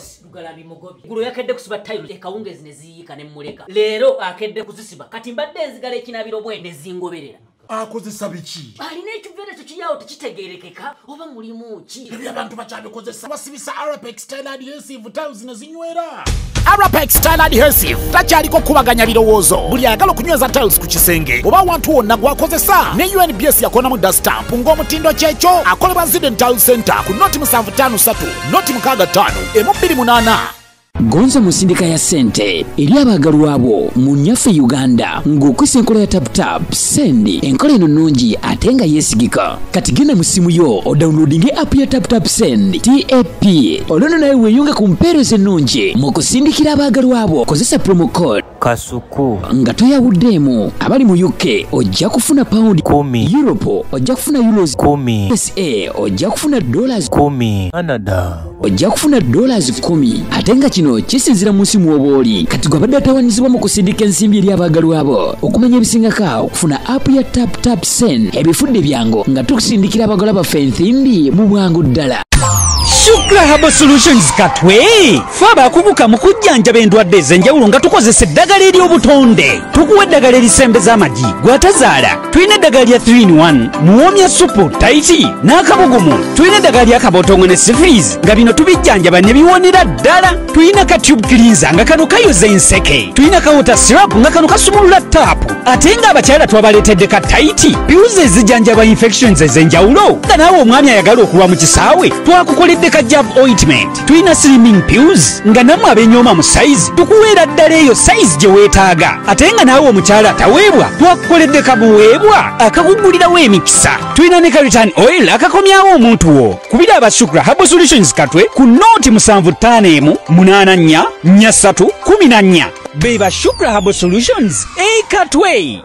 boss Lugalabi Mugobi gulu yakedde kusiba tiles ekawungezi ne ziyika ne muleka leero akedde kuzisiba kati mbadde nzigala ekinabiro bwe ne zingoberera akozesa biki alina ekiveera kyo kiyawo tekitegeerekeka oba mulimu ki abantu bakyabikozesa basibisa Arapex Style Adhesive tiles ne zinywera Arapex Style Adhesive takyaliko kubaganya birowoozo buli ayagala okunyweza tiles ku kisenge oba awantu wonna gwakozesa ne UNBS yakonamu dastamp ng'omutindo kyekyo akolebwa Ziden Tile Center ku noti 753 noti 65 28 Gonza musindika ya sente eri abagalwa abo mu nyaffe Uganda ng'okwesa enkola ya tap sendi enkola eno nnungi ate nga yeesigika kati genda mu simu yo odownloadinge app ya tap send TAP olwono nawe weeyunge ku mpeereza ennungi mu kusindikira abagalwa abo kozesa promo code Kasuku nga toyawuddeemu abali mu UK ojja kufuna pound 10 Europe ojja kufuna euros 10 USA ojja kufuna dollars 10 Canada ojja kufuna dollars 10 ate nga kino kisinzira mu simu obooli kati gwabadde atawaanyizibwa mu kusindika ensimbi eri abagalwa abo okumanya ebisingako okufuna app ya tap send ebifudde byangu nga tukusindikira abagalwa baffe ensimbi mu bwangu ddala Shukra Herbal Solutions katwe faba kubuka mukujjanja bendwadde ezenjawulo nga tukozesa eddagala ery'obutonde tukuwa eddagala erisembeza amagi gwatazaala tulina eddagala lya 3-in-1 muwoomya supu taiti n'akabugumu tulina eddagala lya kabotongo ne syphilis nga bino tubijjanjaba ne biwonera ddala tulina ka tube cleanser nga kano kayoza enseke tulina ka water syrup nga kano kasumulula taapu ate nga abakyala twabaleetedde ka taiti piuzi ezijjanjaba infections ezenjawulo nga naawe omwami ayagala okulwa mu kisaawe twakukoledde ka jab ointment tulina slimming pills nga namwe abenyooma mu size tukuweera ddala eyo size gye weetaaga ate nga naawe omukyala ataweebwa twakukoledde kabuweebwa akakugulirawo emikisa tulina ne ka return oil akakomyawo omuntu wo kubira abasukra Herbal Solutions katwe ku nooti 751 84 43 14 beba Shukra Herbal Solutions katwe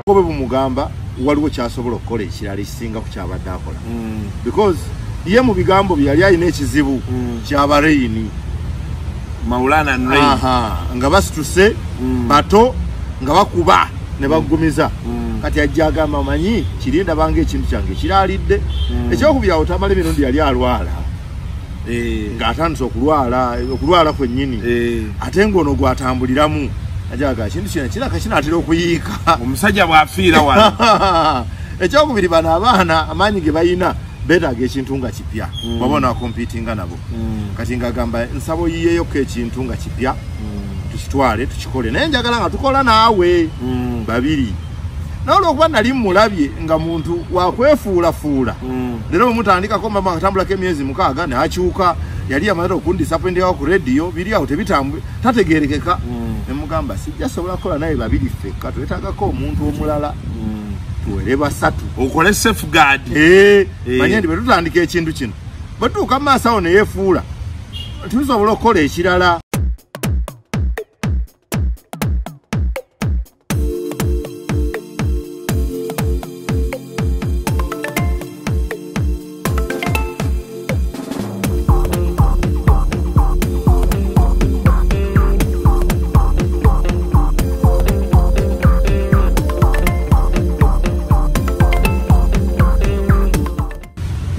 kobe bumugamba waliwo kyasobola okukola ekirala ekisinga ku kyabadde akola because ye mu bigambo bye yali alina ekizibu kyabareyini Maulana Nrei nga basituse bato nga bakuba ne bagumiza kati ajja agamba manyi kirinda bange ekintu kyange kiraalidde ekyokubyawo tamala emirundi yali alwala ng'atandise okulwala kwennyini ate ng'ono gwatambuliramu ajaga kintu kino kiraka kinaatera okuyiika omusajja bw'afiira wano ekyokubiri bano abaana amaanyi ge bayina beetaaga ekintu nga kipya wabona kompitinga nabo kati ng'agamba nsabo yiyeeyoko ekintu nga kipya tukitwale tukikole naye njagala nga tukola naawe babiri n'olwokuba nali mulabye nga muntu wakwefuulafuula leero bwe mutandikako mama akatambulako emyezi 6 n'akyuka yali amaze okundisappointingawo ku rediyo biri awo tebitambule tategeerekeka nemugamba sijja sobola kukola naye babiri ffekka twetaagako omuntu omulala tuwere basatu okole safeguard manye ndi bwe tutandika ekintu kino bwe tuuka mu maaso awo ne yeefuula tusobola okukola ekirala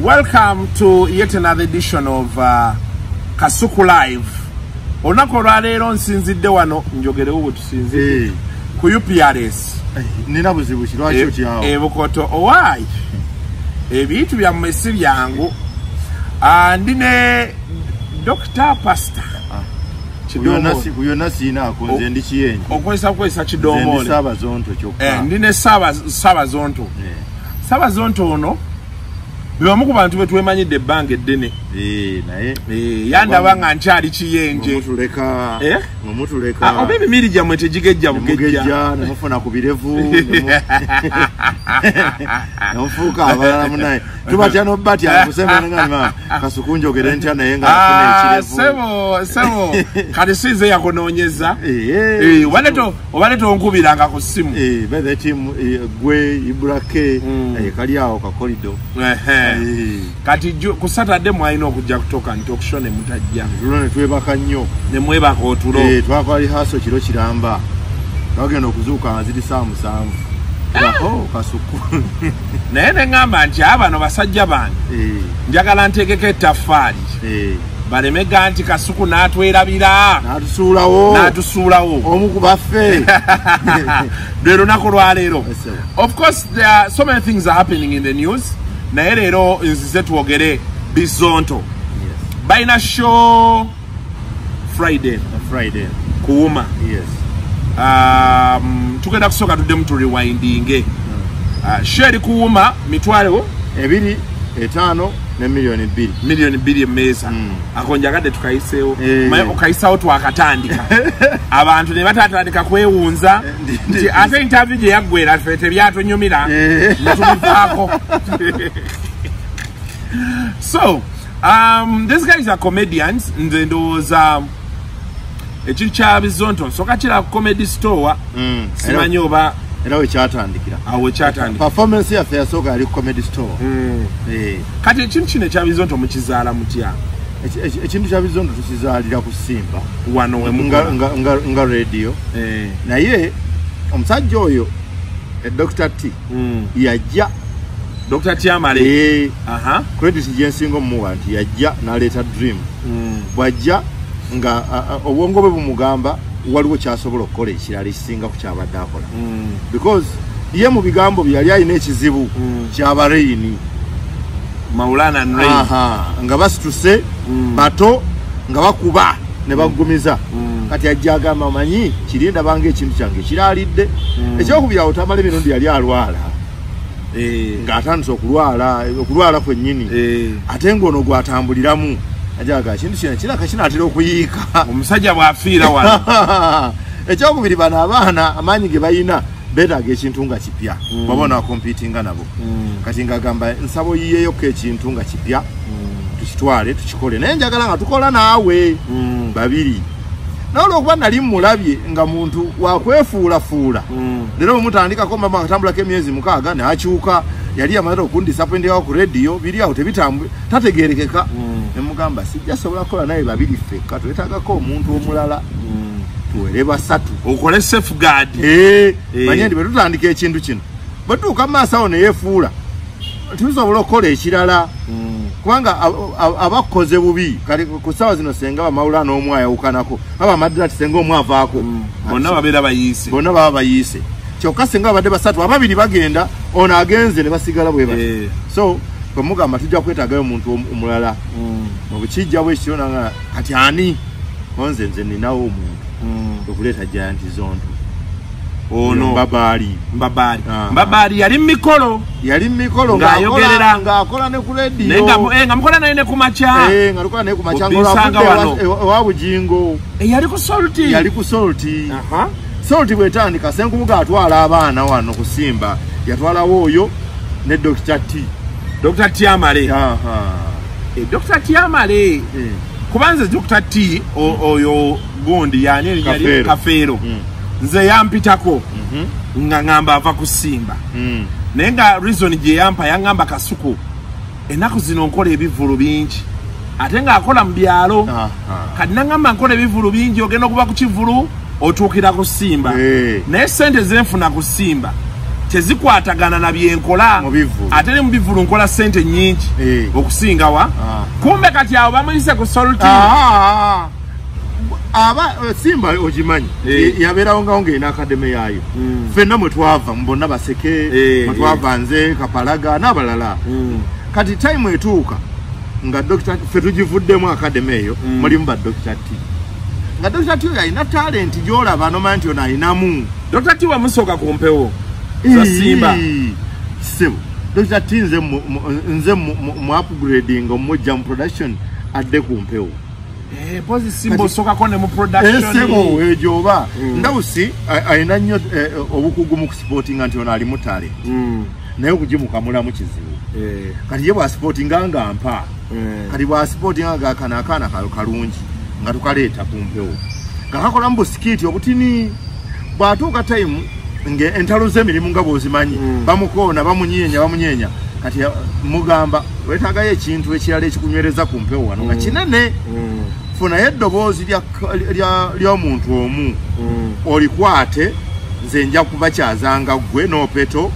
Welcome to yet another edition of Kasuku Live. Onako lwaleero nsinzidde wano njogerewo bwe tusinzidde ku UPRS. Nina buzibu kirwaki okyawo. Bukoto owaayi. Ebintu byammwe si byangu. Ndine Dr. Pastor. Kuyona siinaako nze ndi kiyenje. Okwesa Kidomoole. Ndi Sabazonto kyokka. Ndine Sabazonto. Sabazonto ono bibamu ku bantu betwemanyidde ebbanga eddene naye yandaba nga nkyali kiyenje mumutuleka oba emimiri gyammwe tegigejja bugejja nemufuna ku birevu nemufuuka abalala munaye tubatya nobati akusemenengama Kasuku njogere ntya naye nga afuna ekirevu sebo kati siize yakunoonyeza obaleta onkubiranga ku ssimu bethe timu gwe iburake kali awo kakolido kati ku Saturday mwalina okujja kutoka ntokisho ne mutajja ne twebaka nnyo ne mwebaka otulo twakwali haso kiro kiramba twagenda okuzuuka nga ziri 7 Oh, Kasuku. Naye ne ngamba nti abano basajja bange. Njagala ntegeke ettaffaali. Balemega nti Kasuku n'atwerabira. N'atusuulawo. Omu ku baffe. Lwe lunaku lwa leero. Of course, there are so many things are happening in the news. Naye leero nzize twogere Bizonto. Balina show Friday. Kuuma. Yes. Tugenda kusooka tuddemu tu rewindinge. Sheri kuuma mitwalo 2.5 ne milioni 2. Milioni 2 emmeeza. Ako njagadde tukayiseewo. Okayisawo twakatandika. Abantu ne batatandika kwewunza nti ate interview gye yaggwera ffe tebyatunyumira ne tubivaako. So, these guys are comedians. Nze ndowooza ekiri kya Bizonto nsooka kira comedy store. Simanyi oba era we kyatandikira. Awo kyatandikira. Performance yaffe yasooka yali comedy store. Kati ekintu kino ekya Bizonto mukizaala mutya? Ekintu kya Bizonto tukizaalira ku Simba. Wano we nga radio. Naye omusajja oyo Dr T yajja. Dr T Amale. Credit gyensinga omuwa nti yajja n'aleeta dream. Bwajja nga obwongo bwe bumugamba waliwo kyasobola okukola ekirala ekisinga ku kyabadde akola. Because ye mu bigambo bye yali alina ekizibu ky'abareyini. Maulana Nrei. Nga basituse bato nga bakuba ne bagumiza. Kati ajja agamba amanyi kirinda bange ekintu kyange kiraalidde. Ekyokubira otamala emirundi yali alwala. Ng'atandise okulwala kwennyini. Ate ng'ono gwatambuliramu. Ajaga kintu kiraka kinaatera okuyiika. Omusajja bw'afiira wano. Ekyokubiri bano abaana amaanyi ge bayina beetaaga ekintu nga kipya. Babona competinga nabo. Kati ng'agamba nsabo yiyeeyoko ekintu nga kipya. Tukitwale tukikole. Naye njagala nga tukola naawe. Babiri. N'olwokuba nali mulabye nga muntu wakwefuulafuula. Leero bwemutandikako mama akatambulako emyezi 6 n'akyuka. Yali amaze okundisappointinga ku radio biri awo tebitambule tategeerekeka. Nemugamba sijja sobola kukola naye babiri ffekka twetaagako omuntu omulala. Tuwere basatu. Okole safeguard. Manye ndi bwe tutandika ekintu kino. Bwe tuuka maaso awo ne yeefuula. Tusobola okukola ekirala. Kubanga abakoze bubi kali ku ssaawa zino senga bamawula n'omu ayawukanako aba Madrati senga omu avaako. Bonna babeera bayiise. Bonna baba bayiise. Kyokka senga abadde basatu ababiri bagenda ono agenze ne basigala bwe bati. So bwemugamba tujja kwetaagayo omuntu omulala. Obukijja bwekityo nanga kati ani onze nze ninawo omuntu okuleeta Giant Zonto. Ono Mbabali yali mikolo. Ng'ayogerera ng'akola ne ku radio. Nga mukola naye ne ku makya. Nga lukola naye ku makya ng'olwavudde ewa Bujingo. Yali ku Salty. Salty bwetandika Senkumuga atwala abaana wano ku Simba. Yatwalawo oyo ne Dr T. Dr T Amale. Dr T Amale. Kubanze Dr T oyo gundi yani Kafeero. Nze yampitako. Nga ngamba ava ku Simba. Naye nga reason gye yampa yangamba Kasuku ennaku zino nkola ebivulu bingi. Ate nga akola mu byalo. Kati nangamba nkola ebivulu bingi ogenda okuba ku kivulu otuukira ku Simba. Naye sente zenfuna ku Simba tezikwatagana na byenkola. Ate ne mu bivulu nkola sente nyingi okusingawa. Kumbe kati awo bamuyise ku Salty. Aba Simba ojimanyi yabeerawo ngawo ng'ena akademe yaayo. Ffenna mwe twava mbonna baseke mwe twava nze Kapalaga n'abalala. Kati time etuuka nga Dr ffe tugivuddemu akademe eyo mulimu ba Dr T. Nga Dr T oyo alina talenti gy'olaba nomanya nti ono alinamu. Dr T wamusooka ku mpewo za Simba. Sebo Dr T nze mu upgrading omujja mu production adde ku mpewo. Pozi Simba soka kone mu production. Sebo ejoba. Ndawusi alina nnyo obukugu mu sporting anti ono ali mu talent. Naye okugimukamula mu kizibu. Kati ye bwa sporting nga mpa. Kati bwa sporting nga kana kalungi nga tukaleeta ku mpewo. Ngakakola mu skit obutini bwatuuka time nge entalo z'emirimu nga bw'ozimanyi bamukoona bamunyenya kati mugamba wetaagayo ekintu ekirala ekikunywereza ku mpewo wano nga kinene. Funa eddoboozi ly'omuntu omu olikwate nze nja kubakyazanga gwe n'opeto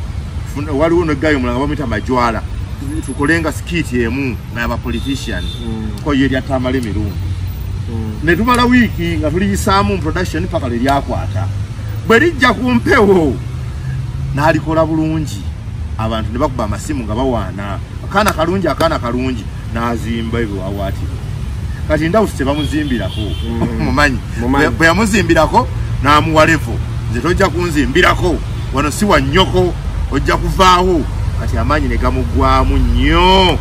waliwo neggayo mulanga bamuyita majwala tukolenga skiti emu n'aba politician ko ye lyatamala emirundi ne tumala wiiki nga tuliyisaamu production paka lwe lyakwata bwe lijja ku mpewo n'alikola bulungi abantu ne bakuba amasimu nga bawaana akaana kalungi n'azimba ebiwawaatiro kati ndawusi tebamuzimbirako mumanyi bwe yamuzimbirako n'amuwa levo nze tojja kunzimbirako wano si wa nnyoko ojja kuvaawo kati amaanyi ne gamuggwamu nnyo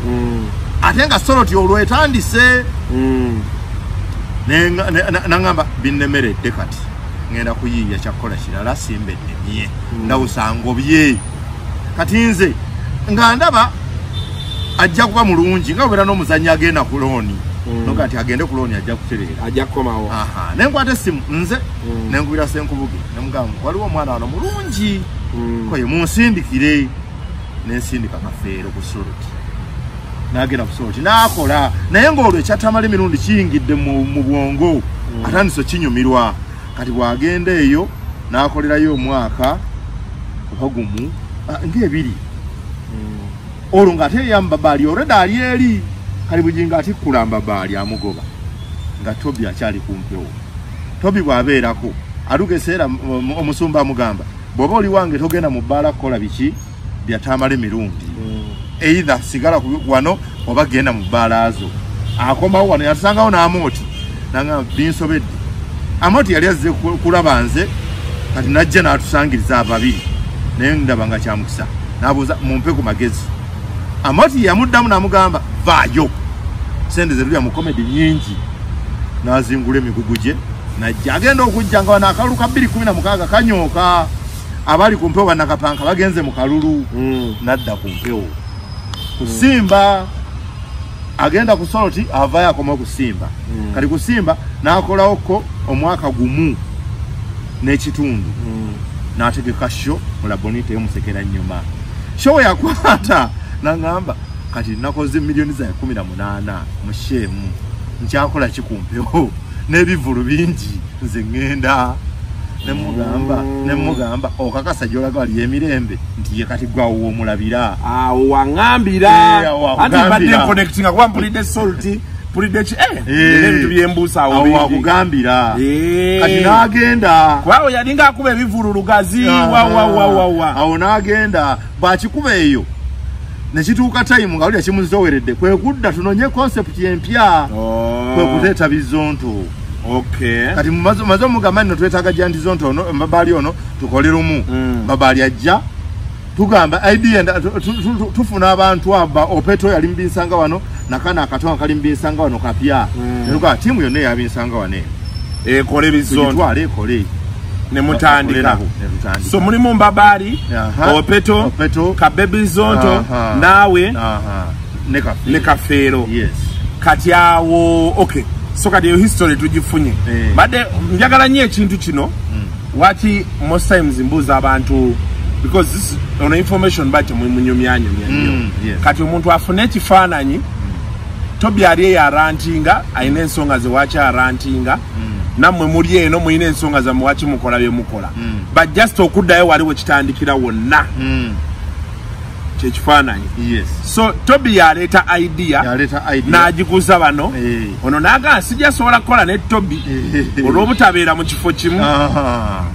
ate nga soloti olwo etandise naŋŋamba binnemeredde kati ngenda kuyiiya kyakukola kirala Simba ennemye ndawusa ngobye kati nze nga ndaba ajja kuba mulungi nga bwera n'omuzannyi agenda ku looni noga ati agende ku looni ajja kutereera ajja kukomawo nenkwata essimu nze nenkubira Senkubuge nemugamba waliwo omwana wano mulungi koye munsindikire nensindika Kafeero ku soloti n'agenda ku soloti n'akola naye ng'olwo ekyatamala emirundi kiyingidde mu bwongo atandise kinyumirwa kati bw'agenda eyo n'akolerayo omwaka oba gumu ng'ebiri olwo ng'ate yambabaali olwedda ali eri kali bujinga atikkula mbabaali amugoba nga Toby akyali ku mpewo Toby bw'abeerako aluga eseera omusumba amugamba bw'oba oli wange togenda mu bbaala kukola biki byatamala emirundi either sigala wano oba genda mu bbaala zo akomawo wano yatusangawo n'amooti nangamba binsobedde amooti yali azze kulaba nze kati najja n'atusangiriza ababiri naye ndaba nga kyamukisa n'abuuza mumpe ku magezi amooti yamuddamu n'amugamba vaayo sente ze tulya mu komedi nyingi n'azingula emigugu gye najja agenda okujja nga wano akalulu ka 216 kanyooka abali ku mpewo bannakapanka bagenze mu kalulu nadda ku mpewo ku Simba agenda ku soloti avaayo akoma ku Simba kali ku Simba n'akolawoko omwaka gumu n'ekitundu n'ategeka sho mu labonite y'omusekera nnyuma sho yakwata n'angamba kati nakoze milioni za 18 mu shemu nkyakola kikumpewo n'ebivulu bingi nze ngenda nemugamba okakasa gyolaga wali emirembe nti ye kati gwawo womulabira wangambira ati badde connecting akuba mpulidde solti mpulidde ebintu byembuusa awo wakugambira kati n'agenda kubawo yalinga akuba ebivulu lugazi awo n'agenda bwakikuba eyo nekituuka time nga wali akimuzizoweredde kwe kudda tunonye concept empya kwe kuteeta Bizonto kati mumaze omugamba nno twetaaga jandi Zonto ono mbabaali ono tukole lumu mbabaali ajja tugamba idea tufuna abantu aba opeto yali mbinsanga wano nakana akatonga kali mbinsanga wano kapya eruka timu yonna yabinsanga wane ekole Bizonto twale ekole ne mutandika so mulimu mbabaali opeto kabebi Zonto nawe ne Kafeero yes kati awo so kati yo history tugifunye badde njagala nnyo ekintu kino wati most times mbuuza abantu because this on information bati munyumyanyo kati omuntu afune ekifaananyi Toby ali yarantinga ayina ensonga ze waaki arantinga nammwe muli eno muyina ensonga zammwe waaki mukola bye mukola but just okuddayo waliwo kitandikira wonna kyekifaananyi so Toby yaleeta idea n'agikuza bano ono n'agamba sijasobola kukola ne Toby olw'obutabeera mu kifo kimu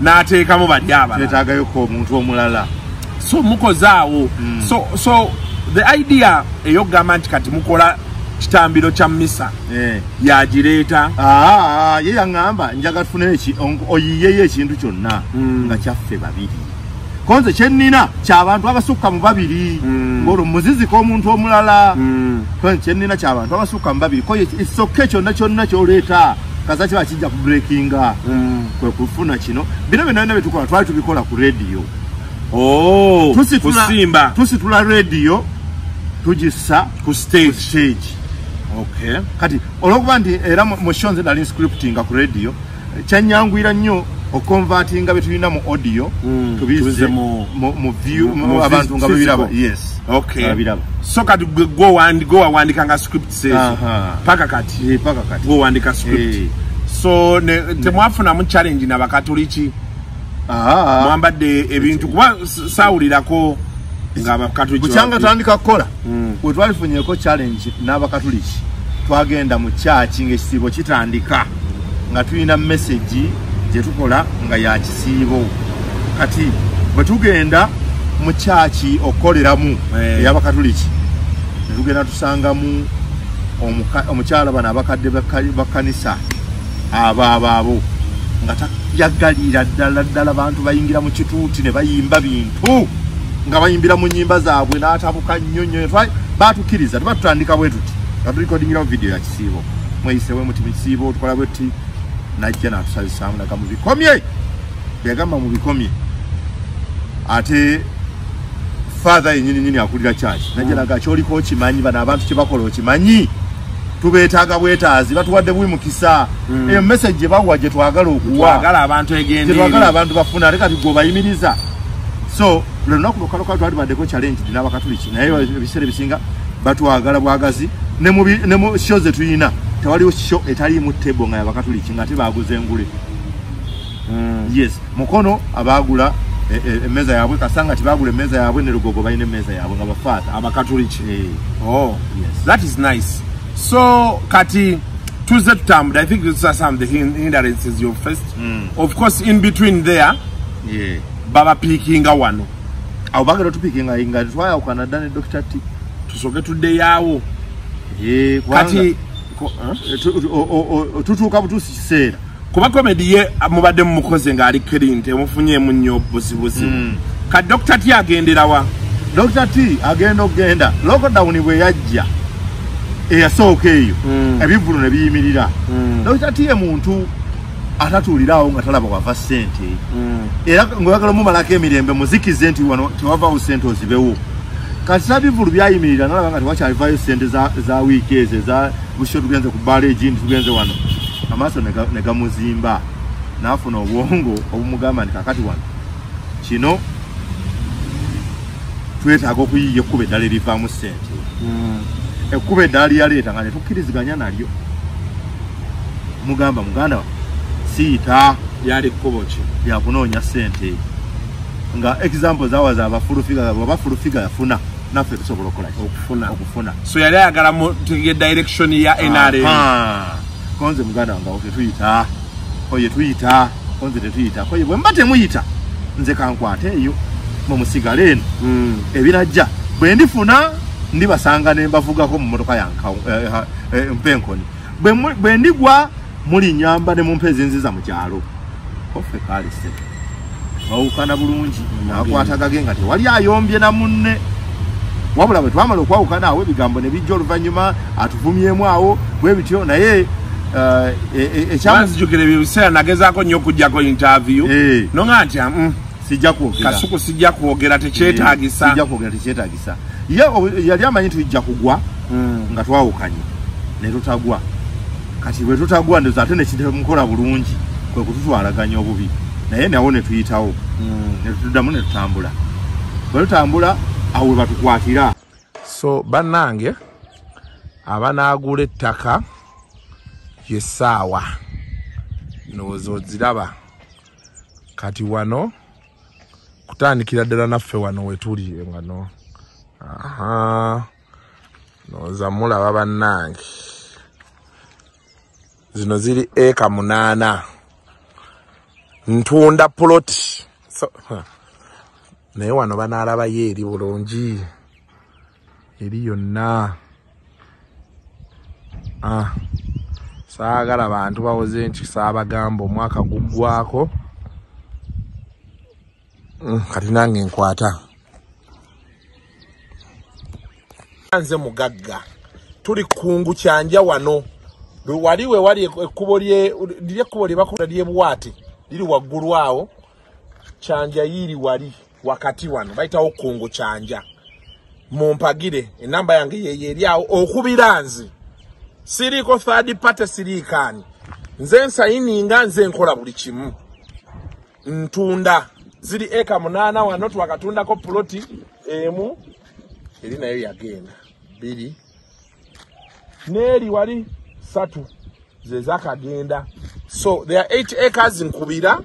n'ateekamu bali abalala omuntu omulala so mukoze awo so the idea ey'okugamba nti kati mukola kitambiro kya mmisa yagireeta ye yaŋŋamba njaga tufune oyiyeyo ekintu kyonna nga kyaffe babiri konze kyennina ky'abantu abasukka mu babiri ng'olwo muzizi k'omuntu omulala konze kyennina ky'abantu abasukka mu babiri koye issoke kyonna ky'oleeta kaza kiba kijja ku breakinga kwe kufuna kino bino byonna byetukola twali tubikola ku radio ku Simba tusitula radio tugissa ku stage kati olwokuba nti era mu show nze nali scriptinga ku radio kyanyangwira nnyo okonvertinga betulina mu audio tubize mu view abantu nga babiraba babiraba so kati go wandika nga script says paka kati go wandika script so temwafuna mu challenge na bakatoliki mwambadde ebintu kuba saawulirako ng'Abakatuliki bukyanga tandika kukola we twalifunyeko challenge n'Abakatuliki twagenda mu church ng'ekisiibo kitandika nga tulina message gye tukola nga ya kisiibo kati bwe tugenda mu church okukoleramu ey'Abakatuliki ne tugenda tusangamu omukyala bano abakadde bakkanisa abo nga tayagalira ddala bantu bayingira mu kituuti ne bayimba bintu nga bayimbira mu nnyimba zaabwe n'atabuka nnyonnyo baatukkiriza tubatutandika bwe tuti nga tulikodingira mu video ya kisiibo mweyisewe muti kisiibo tukola bwe tuti najja n'atusabisaamu naga mu bikomye yagamba mu bikomye ate father yennyini akulira church najja naga kyoliko okimanyi bano abantu kye bakola okimanyi tubeetaaga bwetaazi batuwadde bwimukisa eyo message gye bawa gye twagala okuwa twagala abantu bafuna ate kati gwe bayimiriza so lunaku lukaloka twalibaddeko challenge n'Abakatuliki naye ebiseera ebisinga batwagala bwagazi ne mu show ze tuyina tewaliwo show etaliimu tebo nga y'Abakatuliki nga tebaguze engule yes mukono abagula emeza yabwe kasanga tibagula emeza yabwe ne lugogo bayina emeza yabwe nga bafaata Abakatuliki yes that is nice. So, Kati, to the term, I think these are some of the hindrances you faced. Of course, in between there, Baba picking a one. Our bagger to picking a English. Why I can done Dr. T to so get to the yao. Kati, to come to say, Comedy, Mobadem Mukosenga, Kirin, Temofunia Munyo, Busi. Kat Dr. T again did our Dr. T again, Ogenda, local down in Wayaja. Eyasooka eyo ebivulu ne biyimirira Dr. T muntu atatuulirawo nga talaba wava ssente era ng'oyagala mumalako emirembe muzikize nti wano tewavaawo ssente ozibewo kati sabivulu byayimirira nalaba nga tewakyalivayo ssente za wiiki ezo eza busho tugenze ku bbaala egindi tugenze wano amaaso ne gamuzimba n'afuna obwongo obumugamba nti kakati wano kino twetaaga okuyiiya ekkuba eddala erivaamu ssente ekkuba eddala lyaleeta nga ne tukkiriziganya nalyo mugamba muganda siita lyali kkubo ki lyakunoonya ssente nga example zawa za abafulufiga yafuna naffe tusobola okufuna so yali ayagala mutegeye direction ya NRM konze muganda wange tetuyita oye tuyita konze tetuyita koye bwe mba temuyita nze kankwate eyo mumusigale eno ebinajja bwe ndifuna ndibasanga ne mbavugako mu motoka yanka mpenkoni bwe ndigwa muli nyamba ne mumpezi nziza mu kyalo ofe kalise bawukana bulungi nakwatagage nga tewali ayombye na munne wabula bwe twamala okwawukana awo ebigambo ne bijja oluvannyuma atuvumyemu awo bwe bityo naye ekyamuzijukira ebiseera nagezaako nnyo okugjako interview nonga nti sijja kwogera Kasuku sijja kwogera tekyetaagisa yali amanyi tujja kugwa nga twawukanye ne tutagwa kati bwe tutagwa ndoza ate nekitemukola bulungi kwe kututwalaganya obubi naye nawo ne tuyitawo ne tuddamu ne tutambula bwe tutambula awo batukwatira so bannange abanaagula ettaka yessaawa ndowooza oziraba kati wano kutandikira ddala naffe wano wetuli ngano ndowooza mulaba bannange zino ziri eka 8 ntunda ploti so, naye wano banalabayo eri bulungi eri yonna saagala bantu bawoze nti saabagamba omwaka guggwako kati nange nkwata nze mugagga tuli kungu kyanja wano waliwe wali ekkubo lye bakola lyebwate liri waggulu awo kyanja yiri wali wakati wano bayitawo kungu kyanja mumpagire enamba yange yeri awo okubira nze siriiko third party siriikaani nze nsayininga nze nkola buli kimu ntunda ziri eka 8 wano twakatundako ploti emu eri nayo yagenda 2 n'eri wali 3 ze zakagenda so there are 8 acres nkubira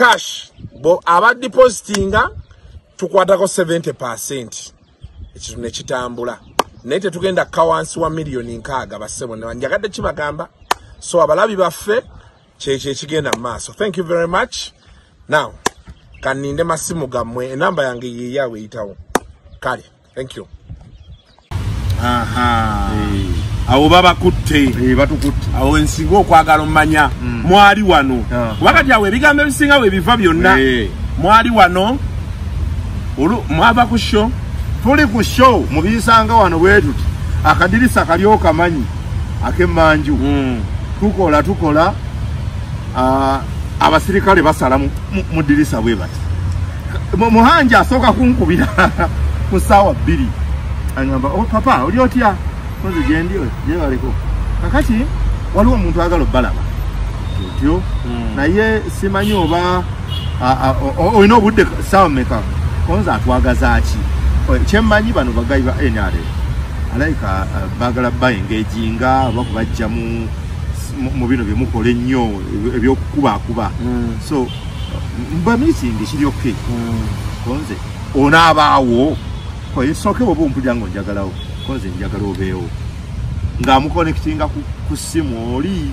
cash bo aba depositinga tukwatako 70%. Ekintu ne kitambula. Naye tetugenda kawansi wa million nkaaga basebo ne banjagadde kibagamba. So abalabi baffe kyekyo kigenda maaso. Thank you very much. Now, kaninde masimu gammwe enamba yange yiyawe itawo. Kale, thank you. Aha. Awo baba kutte. Batukutte. Awo ensingo okwagala mmanya. Mwali wano. Wakati awe ebigambo ebisinga we biva byonna. Mwali wano. Mwaba ku show. Tuli ku show mubisanga wano bwetuti. Akadirisa kalyo kamanyi. Akemmanju. Tukola. Abasirikale basala mu dirisa bwe bati. Muhanja asoka kunkubira ku sawa 2. Angamba oh papa oli otya koze gendiyo je baliko kakati waliwo omuntu agalo balaba otyo naye simanyi oba oyino budde sawa meka konza atwagaza ki kyemmanyi bano bagayi ba NRA alaika bagala bayengejinga bakubajja mu bino byemukola ennyo ebyokukuba so mba meeting kiri okay konze onabaawo ko isoke bobo mpulyango njagalawo konze njagala obeewo nga amuconnectinga ku simu oli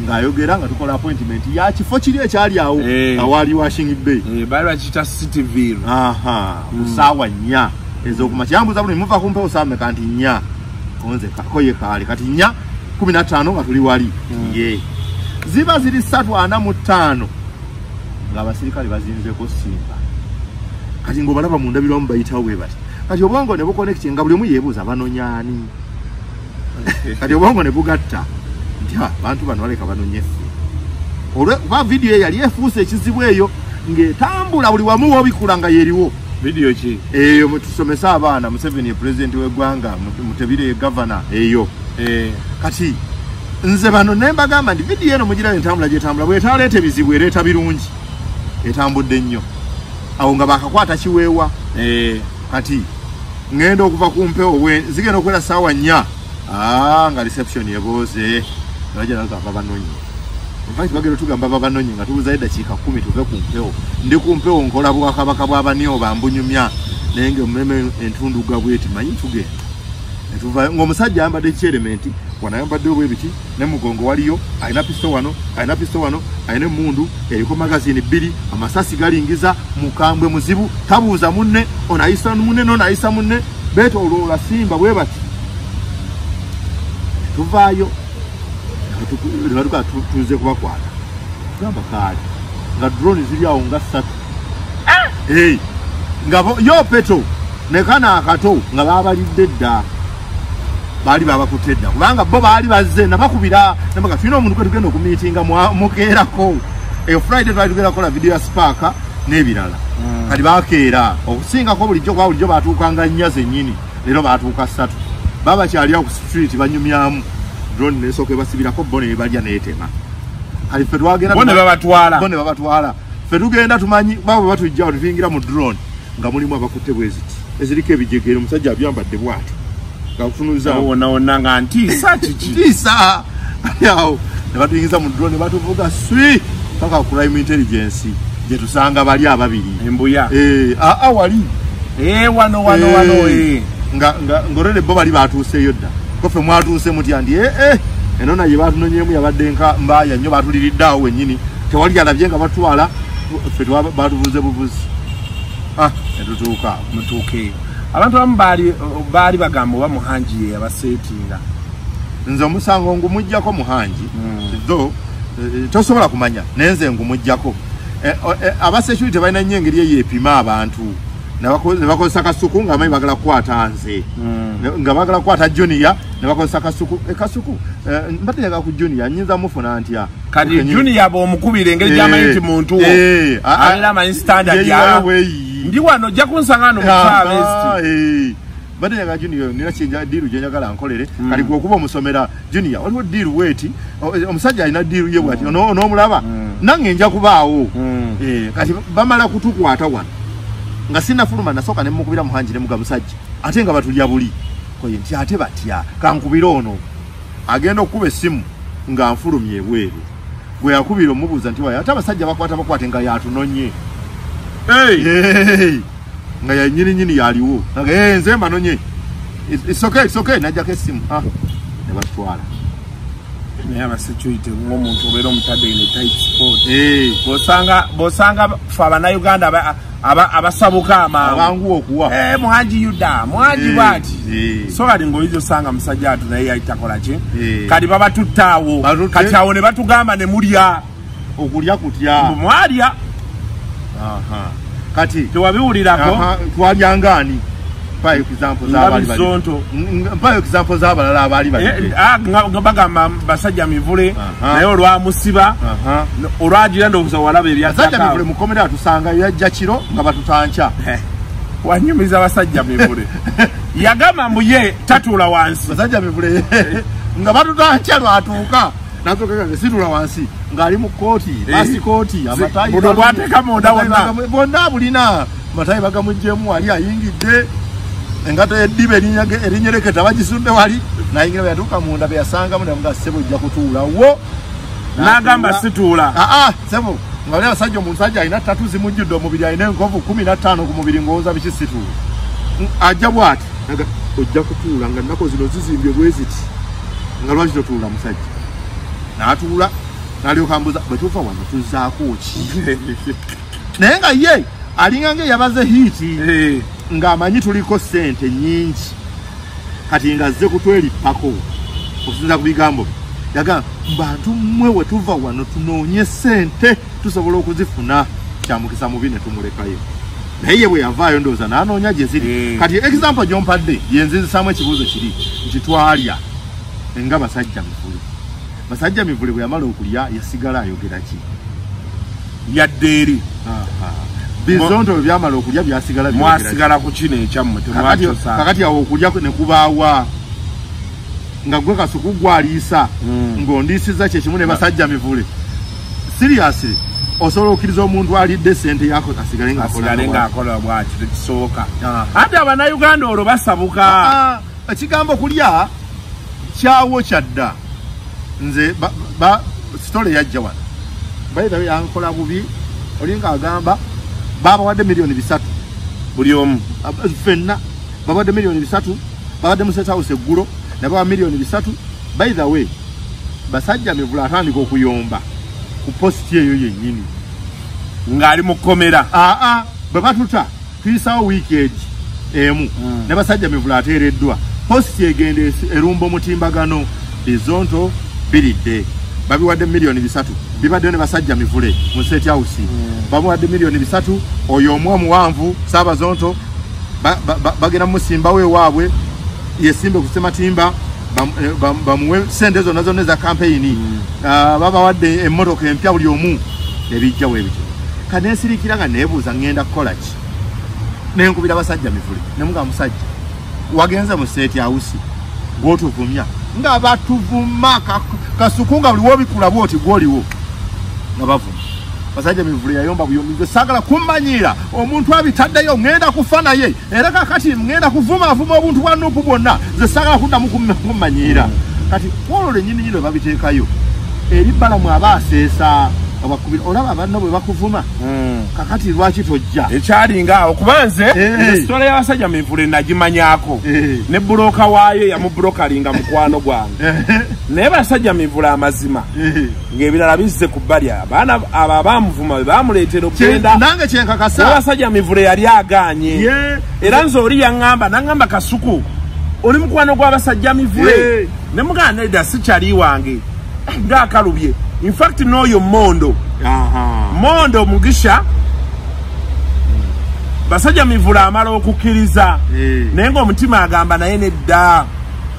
ngayogera nga tukola appointment ya kifo kiri ekyali awo awali washing bay bali bakita Cityville musawa 4 ezo kumakyambuza buli muva kumpe osame kanti 4 konze kakoye kale kati 4 15 nga tuli wali ye ziba ziri 345 nga abasirikale bazinze ko Simba kati ngo balaba mu ndabiro mbayitawo bwe bati kati obongo ne buconnecting nga buli mu yebuza banonyani kati obongo ne bugatta ntia bantu bano baleka banonyefu olwe ba video yali efuuse ekizibu eyo ngetambula buli wamu obikulanga yeriwo video ki eyo mutusomesa abaana Museveni president w'eggwanga mutebire governor eyo kati nze bano nemba gamba ndi video eno mugira entambula jetambula bwe talete bizibu ereta birungi etambudde nnyo awo nga bakakwata kiweewa kati ngendo okuva kumpewo we zigenda okwera sawa 4 nga reception yeboze baje nakava banonyi mfaki bagero tugamba babanonyi nga tubuza eddakiika 10 tuve kumpewo ndi kumpewo nkola bwakabaka bw'abaniyo bambunyumya nenge mmeme entundu gabweti manyi tugenda etuva ng'omusajja ayambadde ekyerementi wanayambadde obwebiti ne mugongo waliyo ayina pisto wano ayina emundu eriko magazini 2 amasasi galingiza mukambwe muzibu tabuuza munne onayisa munne nonayisa munne beto olwola Simba bwe bati tuvaayo tuka tuze kubakwata gamba kali nga drone ziri awo nga 3 ngabo yo peto ne kana akato nga babalidde dda bali babakutedda kubanga bo bali bazze nabakubira nabaka tulina omuntu kwe tugenda okumiitinga mukeerako eyo Friday twali kola video ya Spark n'ebirala kati bakeera okusingako bulijjo kwa bulijjo batuukanga nnyaze nnyini leero batuuka 3 baba kyali ku street banyumyamu drone nesoke basibirako bone balya neetema kati ffe twagenda bone babatwala ffe tugenda tumanyi baba batujja tuvingira mu drone nga mulimu abakutte bweziti eziriko ebijegero omusajja abyambadde bwati kafunuza wona nga ntisa tisa yawo nebatuyingiza mu drone batuvuga swi paka crime intelligence je tusanga bali ababiri embuya wali wano nga ngorele bo bali batuuseyo dda kofe mwatuuse muti andi eno naye batunonyemu yabadde nka mbaya nnyo batuliriddawo wennyini tewali alabye nga batwala ffe batubuze bubuzi etutuuka mutuuke abantu abamu baali bagamba oba muhanji ye yabaseetinga nze omusango ngumujjako muhanji tho tosobola kumanya nenze ngumujjako abasecurity balina nnyo engeri eyo epima abantu nebakozesa Kasuku nga amanyi bagala kukwata nze nga bagala kukwata Junior nebakozesa Kasuku mbateyaga ku Junior nyinza mufuna ntya kati Junior bw'omukubira engeri gy'amanyi nti muntu wo alina amanyi standard yawe ndi wano jja kunsangano musaabesti bateyaga Junior nina kinja diiru gye njagala nkolere kati gwokuba omusomera Junior waliwo diiru weeti omusajja alina diiru ye bwati n'omulaba nange nja kubaawo kati bamala kutukwata wano nga sinafuluma nasoka ne mukubira muhanji ne muga musajja ate nga batulya buli koye nti ate batya kankubira ono agenda okuba essimu nga nfulumye ebweru gwe yakubira omubuuza nti waya ate abasajja bakwate nga yatunonye nga yanyini yaliwo nga nze mbanonye it's okay najjako essimu ne batwala naye abasecurity ng'omuntu obeera omutadde ine tight sport bw'osanga fe abannayuganda abasabuka amangu okuwa mwangi yuda mwangi bwati so kati ng'oyiza osanga musajja atu naye yayitakola ki kati babatuttaawo kati awo ne batugamba ne mulya okulya kutya mwalya kati tewabiwulirako twalyangani mpayo example z'abalala abaali nga bagamba basajja mivule naye olwamusiba olwagira ndowooza walaba ebyasajja mivule mukomera atusanga yajja kiro nga batutanca wanyumiza basajja mivule yagamba mbu ye tatuula wansi basajja mivule nga batutanca lwatuuka nasokaga situla wansi ng'ali mu kooti basi kooti amatayi buno bwateeka munda bonna bulina amatayi bagamuggyemu wali ayingidde engato eddiba erinyereketa bagisudde wali nayingira bwe yatuuka munda beyasangamu namuga sebo ojja kutuulawo n'agamba situula sebo nga bali abasajja omusajja alina ttatu zimujjudde omubiri alina enkovu 15 ku mubiri ng'owooza biki situula ajja bw'ati ojja kutuula nga nnaku zino zizimbye bwe ziti nga lwaki totuula musajja n'atuula n'alyoka mbuuza bwe tuva wano tuzzaako ki naye nga ye alinga ng'eyabaze hiiti ng'amanyi tuliko ssente nnyingi kati ng'azze kutwerippako okusinza ku bigambo bye yagamba bantu mmwe we tuva wano tunoonye ssente tusobola okuzifuna kyamukisa mubi ne tumulekayo naye ye bwe yavaayo ndowooza n'anoonya gye ziri kati example gy'ompadde yenzizisaamu ekibuuzo kiri nti twalya nga basajja mivule basajja mivule bwe yamala okulya yasigala ayogera ki yadde eri Bizonto byamala okulya byasigala mwasigala ku kino ekyammwe temwakyusa kakati awo okulya ne kubaawa nga gwe Kasuku gwaliisa ng'ondiisiza kyekimu ne basajja mivule seriously osobola okkiriza omuntu alidde ssente yako asigale ng'akola bwaki tekisoboka ate abannayuganda olwo basabuka ekigambo kulya kyawo kyadda nze sitole yajja wano bayita yankola bubi olinga agamba babawadde milioni 3 buli omu ffenna babawadde milioni 3 bawadde mu State House eggulo ne bawa milioni 3 by the way basajja mivula atandika okuyomba ku posti eyo yennyini ng'ali mu kkomera bwe batuta tuyisawo wiikeedi emu ne basajja mivula ateereddwa posti egenda erumba omutimbagano Bizonto biridde babiwadde milioni 3 bibadde ne basajja mivule mu State House bamuwadde milioni 3 oyo omwa muwanvu Sabazonto bagenda mu Simba we waabwe yesimbe kusema timba bamuwe sente zonna zonna za campaign babawadde emmotoka empya buli omu ebijja webityo kanesirikira nga nebuuza ngenda kukola ki nenkubira basajja mivule nemuga musajja wagenze mu State House gwotuvumya nga batuvuma Kasuku nga buliwo bikula bwoti gwoliwo nga bavuma basajja mivule yayomba buyombi sagala kummanyira omuntu abitaddeyo ngenda kufa naye era kakati ngenda kuvuma obuntu bwa Nuupu bwonna ze sagala kuddamu kummanyira kati olwo nyinyi babiteekayo eri balamu abaseesa abakubira olaba abanno bwe bakuvuma kakati lwaki tojja ekyalinga awo kubanze esitole y'abasajja mivule nagimanyaako ne buloka waayo yamubulookalinga mukwano gwange naye basajja mivule amazima ng'ebirala bizze ku bbali abaana abo abamuvuma bwe bamuleetera okugenda nange kyenkakasa abasajja mivule yali agaanye era nze oli yaŋŋamba naŋŋamba Kasuku oli mukwano gw'abasajja mivule ne muganda edda sikyali wange ng'akalubye in fact n'oyo Mondo Mondo Mugisha basajja mivula amala okukkiriza naye ng'omutima agamba naye nedda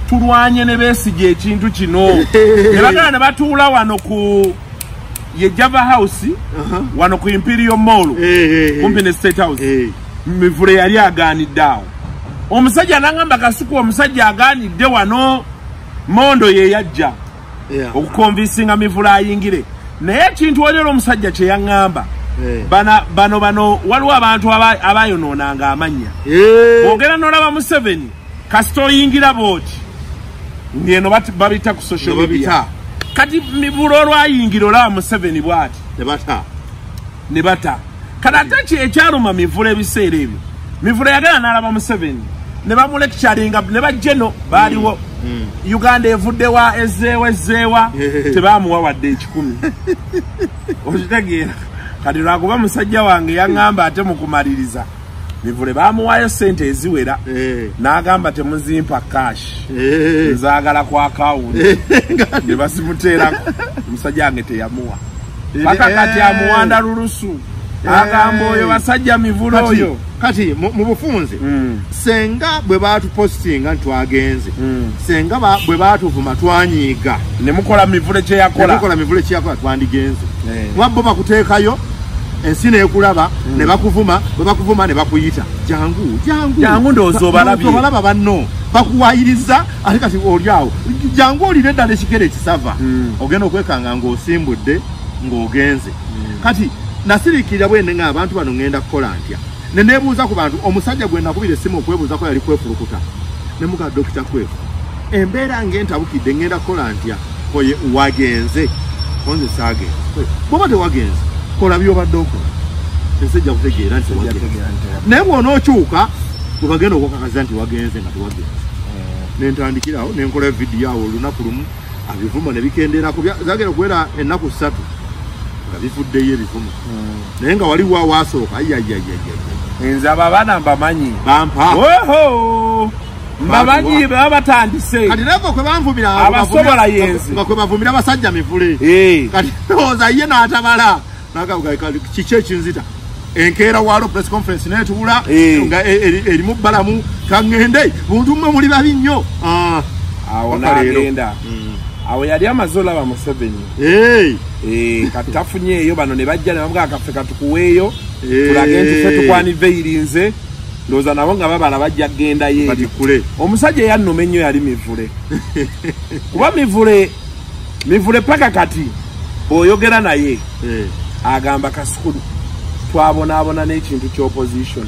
tulwanye ne beesiga ekintu kino ne bagala ne batuula wano ku ye Java House wano ku Imperial Mall kumpi ne State House mivule yali agaanidde awo omusajja n'aŋŋamba Kasuku omusajja agaanidde wano Mondo ye yajja okukonvinsinga mivula ayingire naye ekintu olero omusajja kye yaŋŋamba bano waliwo abantu abayonoonanga amannya bwogera n'olaba mu 7 kasita oyingira booti ng'eno babita ku social media kati mivule olwayingira olaba Museveni bw'ati ne bata kati ate ekyaluma mivule ebiseera ebyo mivule yagala n'alaba Museveni ne bamulekyalinga ne bajjeno baaliwo Uganda evuddewa ezeewa tebaamuwa wadde 10 okitegeera kati lwakuba musajja wange yaŋŋamba ate mu kumaliriza mivule baamuwaayo ssente eziwera n'agamba temuzimpa cash nzaagala ku akawunti ne basimuteerako omusajja wange teyamuwa paka kati amuwanda lulusu agamba oyo basajja mivule oyo kati mu bufunze senga bwe batupostinga ntwagenze senga bwe batuvuma twanyiiga ne mukola mivule kye yakola twandigenze wabbo bakuteekayo ensi neekulaba ne bakuvuma bwe bakuvuma ne bakuyita jangu ndowooza obalaba banno bakuwayiriza ate kati oliawo jangu olire eddala ekigere ekisava ogenda okwekanga ng'osimbudde ng'ogenze kati nasirikirira bwene nga abantu bano ngenda kukola ntya nenebuuza ku bantu omusajja gwe nakubira essimu okwebuuza ko yali kwefulukuta ne muga Dr. Kwefu embeera ng'entabukidde ngenda kukola ntya koye wagenze konze saagenze bwoba tewagenze kola byobadde okola ensejja kutegeera nti naye bw'onookyuka bwe bagenda okwokakaza nti wagenze nga tewagenze nentandikirawo nenkola vidiyo awo olunaku lumu abivuma ne bikenderako zagenda kuwera ennaku 3 nga bivuddeyo ebivumo naye nga wali wasooka nze abo abaana mbamanyi bampa mbamanyi baba batandise kati nako kwe banvumira abasobola yenze nga kwe bavumira basajja mivule kati ndowooza ye n'atabala nagakali kiki ekinzita enkeera walo press conference netuula nga erimu bbalamu kaŋŋende buntu mmwe muli babi nnyo awo n'agenda awo yali amaze olaba Museveni kati tafunyeeyo bano ne bajja ne bamugaa kaffe katukuweeyo tulage nti ffe tukwaniveyirinze ndowooza nabo nga babala bajja kgenda yeeri omusajja eyannoma ennyo yali mivule kuba mivule paka kati bw'oyogera naye agamba Kasuku twabonaabona n'ekintu ky'opposition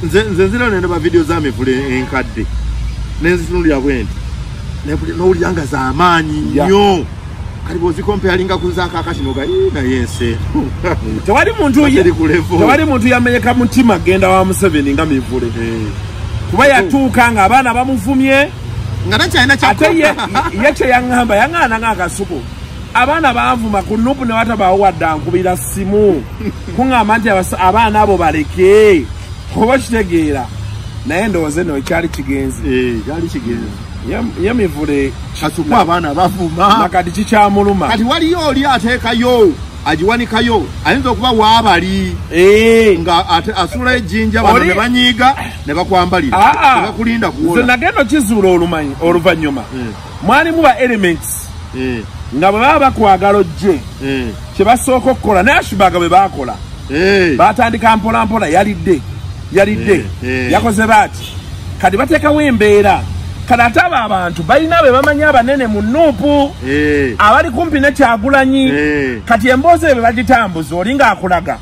nze nzira nendaba vidiyo za mivule enkadde nenzitunulira bwenti n'owulira nga z'amaanyi nnyo kati bw'ozikompeyalinga ku zaakakatinoga naye ense tewali muntu yamenyeka mutima genda wa Museveni nga mivule kuba yatuuka nga abaana bamuvumye ate ye kye yaŋŋamba yaŋŋaana ng'Akasuku abaana banvuma ku nupu ne watabaawo wadde ankubira simu kuŋŋamba nti abaana abo baleke oba kitegeera naye ndowooze no ekyali kigenzi ye mivule Kasuku abaana bavuma nakati kikyamuluma kati waliyo oli ateekayo agiwanikayo ayinza okuba waabali nga asula ejjinja bano ne banyiiga ne bakwambalira ne bakulinda kuwola nagenda kizuula oluvannyuma mwalimu ba elements nga bwe baba bakwagala ojje kye basooka okukola naye Ashibaga bwe baakola baatandika mpolampola yalidde yakoze baati kati bateekawo embeera kati ate abo abantu balina be bamanyi abanene mu nuupu abali kumpi ne Kyagulanyi kati emboozi ebyo bagitambuza oli ng'akulaga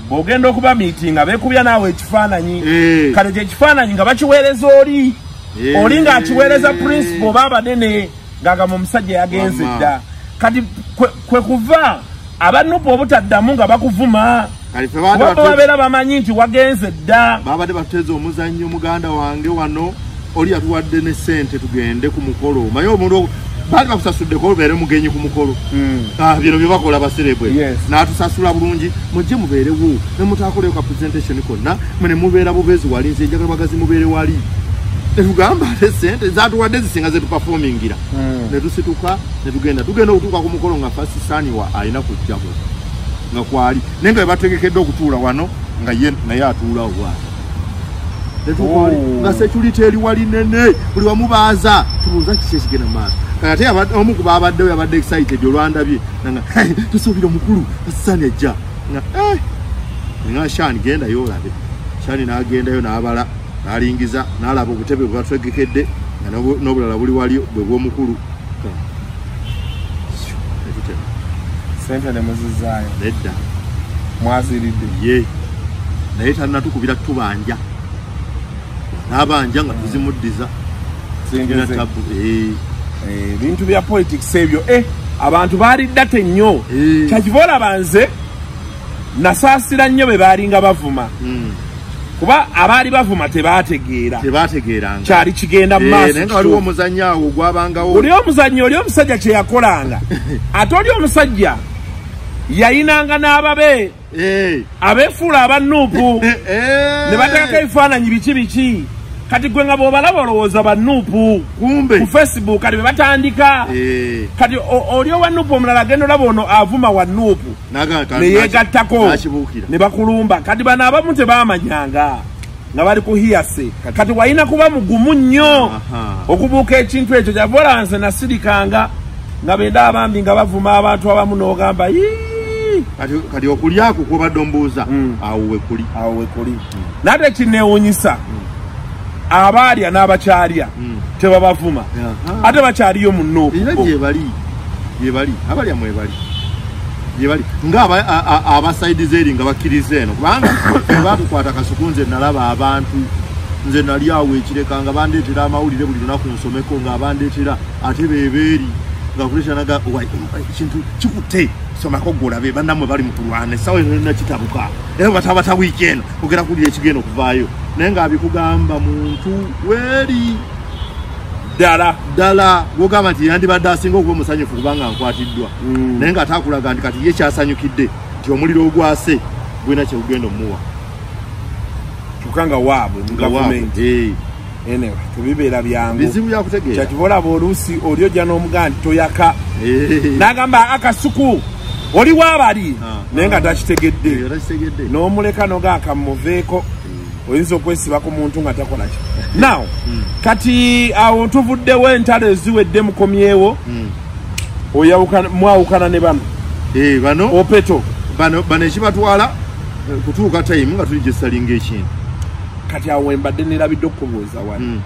bw'ogenda okuba miitinga beekubya naawe ekifaananyi kati ekyo ekifaananyi nga bakiweereza oli ng'akiweereza principal oba abanene ng'agamba omusajja yagenze dda kati kwe kuva abanupu obutaddamu nga bakuvuma kuba babeera bamanyi nti wagenze dda babadde batuteeza omuzannyo muganda wange wano oli yatuwadde ne ssente tugende ku mukolo maye omuntu baali bakusasuddeko obeere mugenyi ku mukolo bino bye bakola baserebwe n'atusasula bulungi mujje mubeerewo ne mutaakoleyo ka presentation konna mwene mubeera bubeezi wali nze njagala bagazi mubeere wali netugamba ate ssente zatuwadde zisinga zetupafomingira netusituka netugenda okutuuka ku mukolo nga fasisaniwa alina kujjako nga kwali naye nga webategekedde okutuula wano nga ye naye atuulawo bwati nga security eri wali nene buli wamubaaza tubuuza kiki ekigenda maaso kati ate omu ku baabaddewo yabadde excited olwandabye nga tusuubira omukulu asisani ajja nga Shani gendayo olabe Shani n'agendayo n'abala n'alingiza n'alaba obutebe bwe batutegekedde nga n'obulala buli wali bwe bw'omukulu sente ne muzizaayo nedda mwaziridde ye naye tannatukubira tubanja n'abanja nga tuzimuddiza bintu bya politics ebyo abantu bali date nnyo kyakivola banze nasaasira nnyo be balinga bavuma kuba abali bavuma tebategeeranga kyali kigenda mu maaso naye nga waliwo omuzannyo awo gwabangawo oli omuzannyo oli omusajja kye yakolanga ate oli omusajja yayinanga n'ababe abeefuula abannuupu ne bateekako ebifaananyi biki kati gwe nga bw'obalaba olowooza bannuupu kumbe ku Facebook kati be batandika kati oli owannuupu omulala agenda olaba ono avuma wannuupu ne yeegattako ne bakulumba kati bano abamu tebaamanyanga nga bali ku hiyase kati walina kuba mugumu nnyo okubuuka ekintu ekyo kyavolanse nasirikanga nga benda abambi nga bavuma abantu abamu n'ogamba kati okulyako kwobadde ombuuza awo wekuli nate kineewuunyisa abalya n'abakyalya tebabavuma ate bakyaliyo mu nnuupu gyebali abalya mwebali nga abasaidizi eri nga bakkiriza eno kubanga batukwata Kasuku nze nalaba abantu nze nali awo ekireka nga bandeetera amawulire buli lunaku nsomeko nga bandeetera ate bebeeri nga kuleshanaga ekintu kikutte somako golabe bandamwe bali mu kulwana sawa eno kitabuka era batabata weekend ogera kulira ekigendo okuvaayo naye nga abikugamba muntu weri ddala gwogamba nti yandibadde asinga okuba omusanyufu kubanga nkwatiddwa naye nga atakulaga nti kati ye kyasanyukidde nti omuliro ogwase gwena kyegugenda omuwa kyokanga waabwe mu gavumenti anyway tebibeera byangu bizibu byakutegeera kyakibolaba oluusi oli ojja n'omugaa nti toyaka n'agamba Akasuku oli waabali naye nga takitegedde n'omuleka noga akamuveeko oyinza okwesiba ku muntu nga takola ki now kati awo tuvuddewo entalo eziwedde mukomyewo mwawukana ne bano opeto bano ekibatwala kutuuka time nga tuli gyesalinga ekintu kati awo wembadde nerabidde okubuuza wano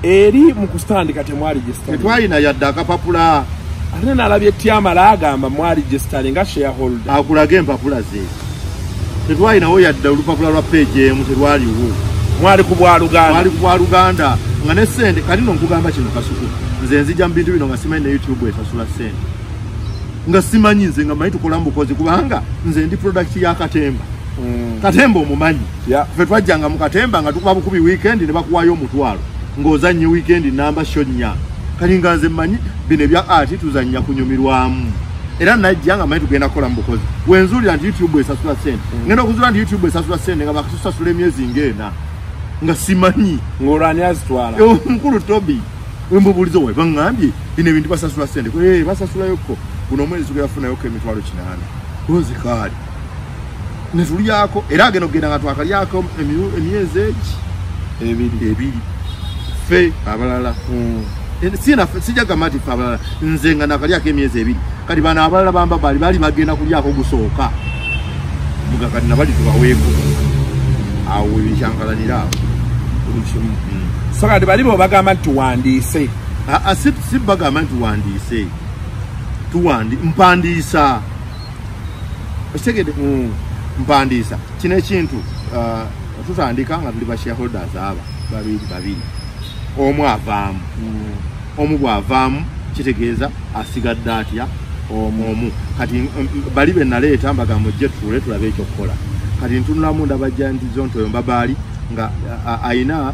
eri mu kustandika temwali register tetwalina yadde akapapula ate nalabye Tyamale agamba mwali register nga shareholder akulaga empapula ze tetwalinawo yadde olupapula lwa page emu terwaliwo mwali ku bwaluganda nga ne sente kati nkugamba kino Kasuku nze nzija mu bintu bino nga simanyi ne YouTube esasula sente nga simanyi nze nga manyi tukola mbukozi kubanga nze ndi product ya Katemba Katemba omumanyi ffe twajjanga mu Katemba nga tukuba bukubi weekend ne bakuwayo omutwalo ng'ozannye weekend namba shonnya kali nga nze manyi bino bya art tuzannya kunyumirwamu era najja nga manyi tugenda kukola mbukozi wenzulira nti YouTube esasula sente ngenda okuzula nti YouTube esasula sente nga bakusasula emyezi ng'ena nga simanyi ng'olwani azitwala omukulu Toby wembubulizo we bangambye bino ebintu basasula sente basasulayoko guno omwezi tugeyafunayoko emitwalo 8 ozikaali netulyako era agenda okugenda nga twakalyako emyezi ebiri ffe abalala sijagamba nti ffe abalala nze nga nakalyako emyezi ebiri kati bano abalala bamba bali bagenda kulyako gusooka muga kati nabali tubaweeko awo ebikyankalanira awo so kati bali bo bagamba nti tuwandiise si bagamba nti tuwandiise mpandiisa okitegedde mpandiisa kino ekintu tutandika nga tuli ba shareholders aba babiri omu avaamu omu bw'avaamu kitegeeza asigadde atya omu kati bali be naleeta mbagamba ojje tutuule tulabe ekyokukola kati ntunulamu ndabajja nti Bizonto oyo mbabaali nga ayina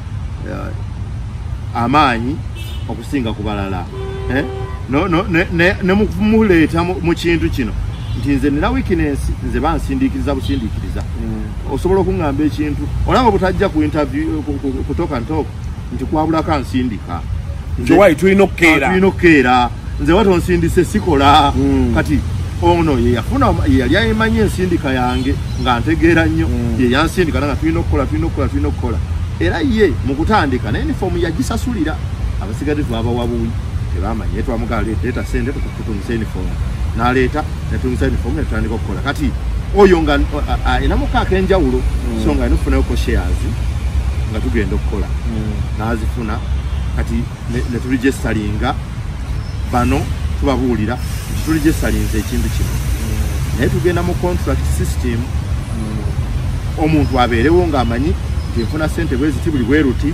amaanyi okusinga ku balala ne mumuleeta mu kintu kino nti nze nina weakness nze bansindiikiriza busindiikiriza osobola okuŋŋamba ekintu olaba butajja ku interview ku talk and talk nti kwabulako ansindika nze tulina okukeera nze watonsindise sikola kati ono yali ayimanyi ensindika yange nga ntegeera nnyo ye yansindika nga tulina okukola era ye mu kutandika naye uniform yagisasulira abasigadde twabawa buwi tebamanyi twamugala leeta sente tukutumisa uniform naleeta netumisa uniform netutandika okukola kati oyo nga enamukaako enjawulo so nga netufunayoko shares nga tugenda okukola nazifuna kati netuligestalinga bano tubabuulira nti tuligestalinze ekintu kino naye tugenda mu contract system omuntu abeerewo ng'amanyi nti nfuna sente bweziti buli bweruti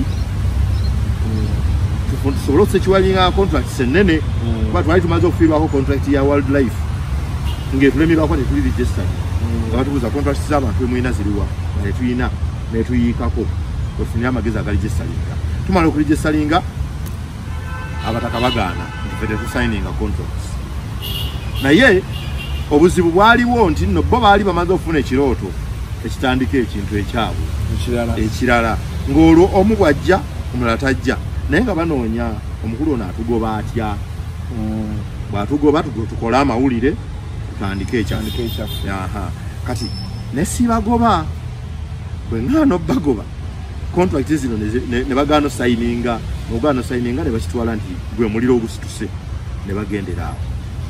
tusobole okusekiwalinga contract enene kuba twali tumaze okufiirwako contract ya wildlife ng'etulemerwako netuli registered nga batubuuza contract z'abantu emwina ziriwa netuyina netuyiikako wefunire amagezi agaregistaringa tumala okuregistaringa abataka bagaana nti fe tetusayininga contracts naye obuzibu bwaliwo nti nno bo baali bamaze okufuna ekirooto ekitandika ekintu ekyabwe ekirala ng'olwo omu bwajja omulala tajja naye nga banoonya omukulu ono atugoba atya bw'atugoba tukole amawulire tutandike ekyaffe kati nesibagoba bwe ŋŋaana obbagoba contract zino ne bagaana osayininga ogaana osayininga ne bakitwala nti gwe muliro ogusituse ne bagendera awo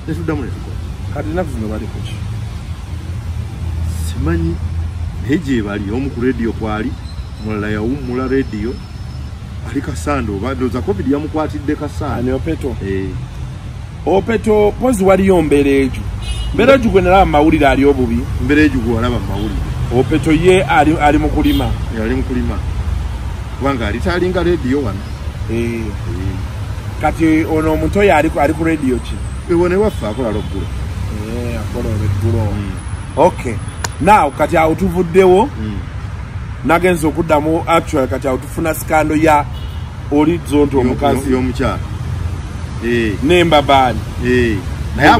netuddamu netukola kati nafu zino bali kuki simanyi naye gye bali omu ku rediyo kwali mulala yawummula rediyo ali Kasando badoza covid yamukwatidde Kasando ani Opeto Opeto pozi waliyo mbeera egyo gwe nalaba mawulire ali obubi mbeera egyo gwe walaba mawulire Opeto ye ali mu kulima kubanga alitalinga rediyo wano kati ono omuto ye ali ku rediyo ki ewone waffe akola loggulo akola olweggulo okay now kati awo tuvuddewo nagenza okuddamu actually kati awo tufuna skando ya oli Bizonto omukazi y'omukyala n'embabaali naye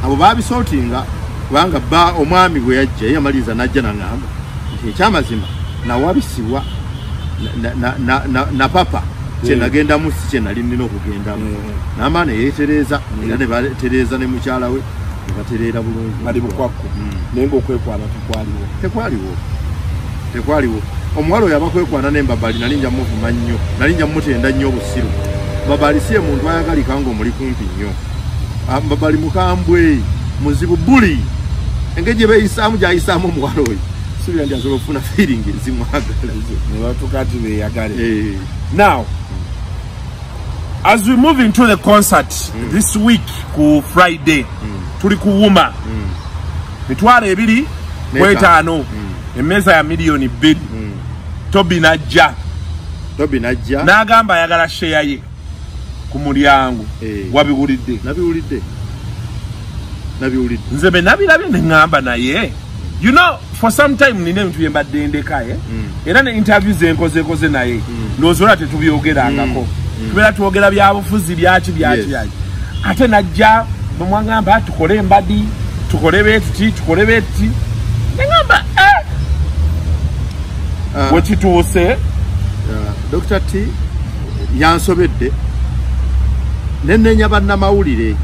abo babisortinga kubanga bba omwami bwe yajja yamaliriza najja naŋŋamba nti ekyamazima nawabisibwa na papa kyenagendamu si kyenali nnina okugendamu n'amaana yeetereeza era ne batereeza ne mukyala we ne batereera bulungi bali bukwakku naye ng'okwekwana tekwaliwo omuwala oyo abakwekwana n'embabali nalinja muvuma nnyo nalinja mutenda nnyo obusiru babali siye muntu ayagalika ng'omuli kumpi nnyo mbabali mukambwe muzibu buli engeri gye beeyisaamu gy'ayisaamu omuwala oyo subira ndi asobola okufuna feeling ezimwagala nebatukati beyagale now as we move into the concert this week ku Friday tuli kuwuma mitwalo 2.5 emmeeza ya miliyoni 2 Toby najja n'agamba ayagala share ye ku mulyango wabiwulidde nabiwulidde nze be nabirabye ne ŋŋamba naye you know for some time nina ebintu bye mbadde ndeka era ne interviews enkozekoze naye ndowooza tetubyogerangako tubeera twogera byabufuzi byaki ate najja bamwagamba tukole embadi tukole betuti neŋŋamba wekituuse Dr T yansobedde nenenya bannamawulire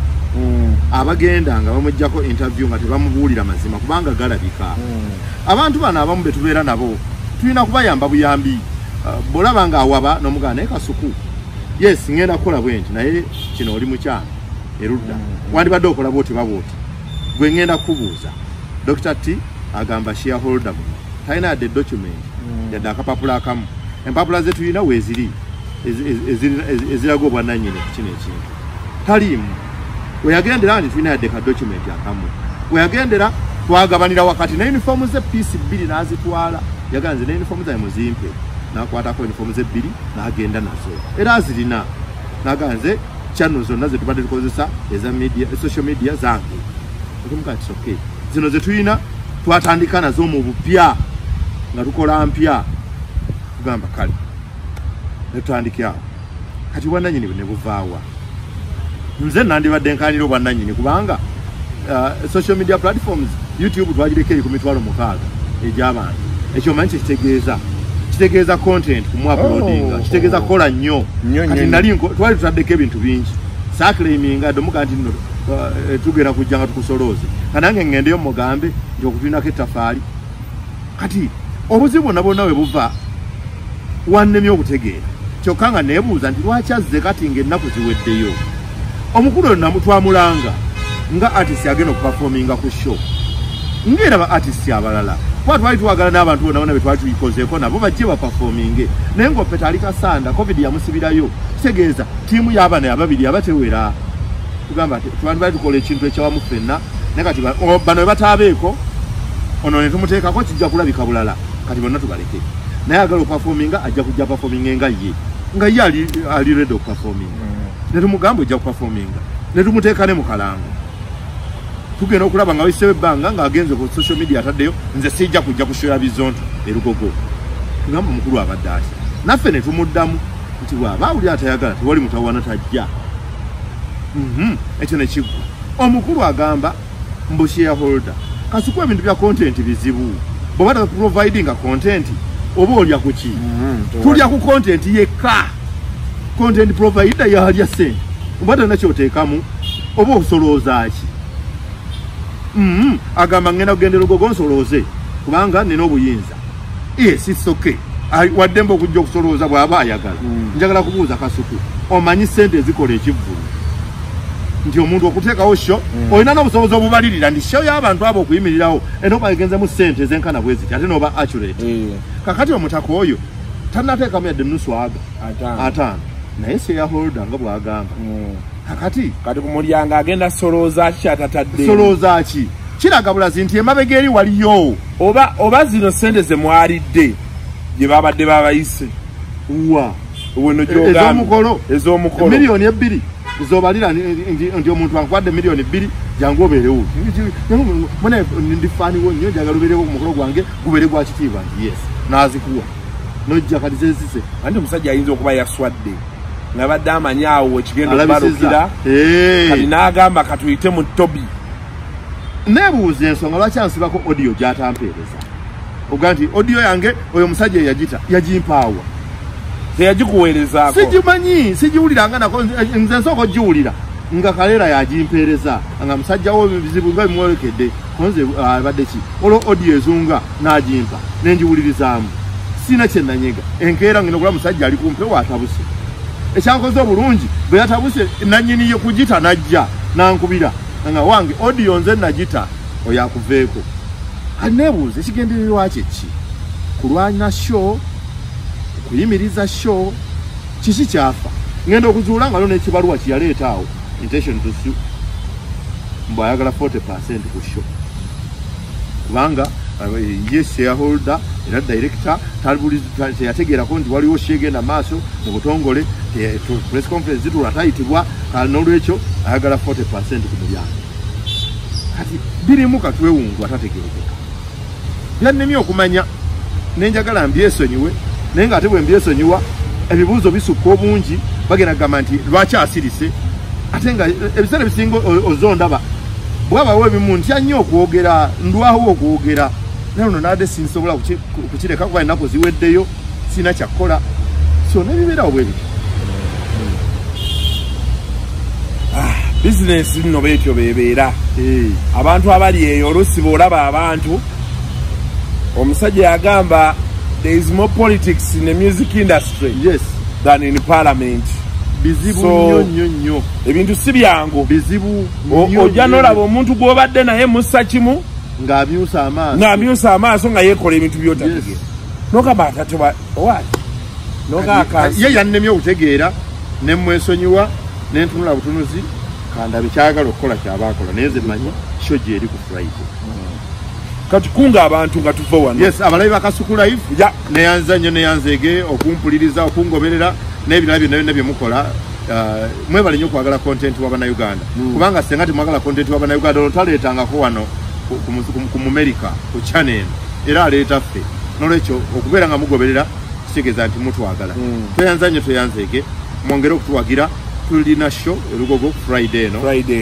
abagenda nga bamujjako interview nga tebamubuulira mazima kubanga galabika abantu bano abamu betubeera nabo tulina kubayamba buyambi bolaba nga awaba n'omugana naye Kasuku yes ngenda kukola bwenti naye kino oli mukyana erudda wandibadde okola bwoti gwe ngenda kubuuza Dr T agamba shareholder talina yadde document yadde akapapula akamu empapula ze tulina weeziri eziraga obwannannyini ku kino ekintu taliimu weyagendera nti tulina yadde ka document akamu weyagendera twagabanira wakati na uniform ze piece 2 n'azitwala yaganze ne uniform zayo muzimpe n'akwatako uniform ze 2 n'agenda nazo era azirina n'aganze channel zonna ze tubadde tukozesa eza media social media zange okumukati okay zino ze tulina twatandika nazo mu bupya nga tukola mpya tugamba kale netutandike awo kati bwannannyini ne buvaawa nze nandibadde nkanira obwannannyini kubanga social media platforms YouTube twagireko eri ku mitwalo 6 egy'abantu ekyo manyi kitegeeza content kumwapulodinga kitegeeza kola nnyo kati nali twali tutaddeko ebintu bingi saaclaiminga domuka nti nno tugenda kujja nga tukusolooze kanange ngendeyo mugambe nti okutulinako ettafaali kati obuzibu bwonna bwonna we buva wannemye okutegeera kyokka nga neebuuza nti lwaki azze kati ng'ennaku ziweddeyo omukulu oyo twamulanga nga artist agenda okuperforminga ku show ng'era ba artist abalala kuba twali twagala n'abantu bonna be twali tuyikozeeko nabo bajje baperforminge naye ng'Opeto ali Kasanda covid yamusibirayo kitegeeza tiimu y'abaana ababiri abatewera tugamba twandibali tukola ekintu ekyawamu ffenna naye kati bano we bataabeeko ono ne tumuteekako kijja kulabika bulala kati bonna tubaleke naye agala okuperforminga ajja kujja performinga nga ye nga ye ali ready okuperforming ne tumugamba ojja kuperforminga ne tumuteekane mu kalango tugenda okulaba nga wayisewo ebbanga ng'agenze ku social media ataddeyo nze sijja kujja kushoya Bizonto erugogo tugamba mukulu abadde atya naffe ne tumuddamu nti bw'aba awulira atayagala tewali mutawana tajja ekyo ne kiggwa omukulu agamba mbu shareholder Kasuku ebintu bya content bizibu bw'obata providinga content oba olya ku ki tulya ku content yekka content provider yalya sente obata nakyoteekamu oba osolooza ki agamba ngenda kugendera ogogo nsolooze kubanga nina obuyinza sisoke waddemba okujja okusolooza bw'aba ayagala njagala kubuuza Kasuku omanyi sente ezikola ekivvulu nti omuntu okuteekawo sho olina n'obusobozi obubalirira ndi sho y'abantu abo okuyimirirawo enoba egenzemu sente ezenkana bwe ziti ate n'oba accurate kakati omutaka oyo tannateekamu yadde nusu ataano naye shareholder nga bw'agamba kakati kati kumulyanga agenda solooza ki atatadde solooza ki kiraga bulazi nti emabega eri waliyo oba zino sente ze mwalidde gye babadde babayise weno gyogamba ez'omukolo miliyoni 2 zobalira nti omuntu ankwadde miliyoni 2 jangu obeerewo mune ndifaaniwo nnyo njagala obeerewo ku mukolo gwange gubeere gwa kitiibwa nti yes naazikuwa nojja kati zezise anti omusajja ayinza okuba yaswadde nga badde amanyi awo ekigendo balukira kati n'agamba katuyite mu Toby neebuuza ensonga lwaki ansibako audio gy'atampeereza oga nti audio yange oyo omusajja eyagita yagimpaawa teyagikuweerezaako sigimanyi sigiwuliranga nako nze nsooka ogiwulira nga kaleera yagimpeereza nga musajja wo bizibu nga bimwolekedde konze abadde ki olwo audio ezunga n'agimpa nengiwulirizaamu sina kyennanyega enkeera ngenda okula musajja ali kumpe waatabuse ekyankoze obulungi bwe yatabuse nannyiniye kugita najja nankubira nga wange audio nze nagita oyo akuveeko kati neebuuza ekigendererwa kye ki kulwanya show kuyimiriza show kiki kyafa ngenda okuzuula nga lo n'ekibaluwa kiyaleeta awo intention to sue mbu ayagala 40% ku show kubanga ye shareholder era director teyategeerako nti waliwo shegenda maaso mu butongole press conference zitula tayitibwa n'olwekyo ayagala 40% ku mulyango kati birimu katwewungu atategerekeka byannemi okumanya nenjagala mbyesonyiwe naye nga ate bwe mbyesonyiwa ebibuuzo bisukka obungi bagenda kugamba nti lwaki asirise ate nga ebiseera bisinga ozondaba bwabawo ebimu ntya nnyo okwogera ndwawo okwogera naye ono naadde sinsobola kukireka kuba ennaku ziweddeyo sina kyakkola so nebibeerawo bwe biti bizinesi nno beetyo bebeera abantu abali eyo olusi bw'olaba abantu omusajja yagamba there is more politics in the music industry than in parliament bizibu nnyo ebintu si byangu bizibu ojja n'olaba omuntu gw'obadde naye mussa kimu ng'amyusa amaaso nga yeekola ebintu by'otategeera nogamba atateba ye yannemye okutegeera ne mwesonyiwa n'entunula butunuzi kandabe kyagala okukola kyabaakola naye nze manyi kyo gyeri ku Friday kati kunga abantu nga tuva wano abalabi ba Kasuku Live neyanza nnyo neyanzeege okumpuliriza okungoberera n'ebirala byonna bye mukola mwebale nnyo okwagala content w'Abannayuganda kubanga senga temwagala content w'Abannayuganda olwo taleetangako wano ku America ku channel era aleeta ffe n'olwekyo okubeera nga mugoberera kitegeeza nti mutwagala tweyanza nnyo tweyanzeege mwongere okutuwagira tulina show erugogo Friday eno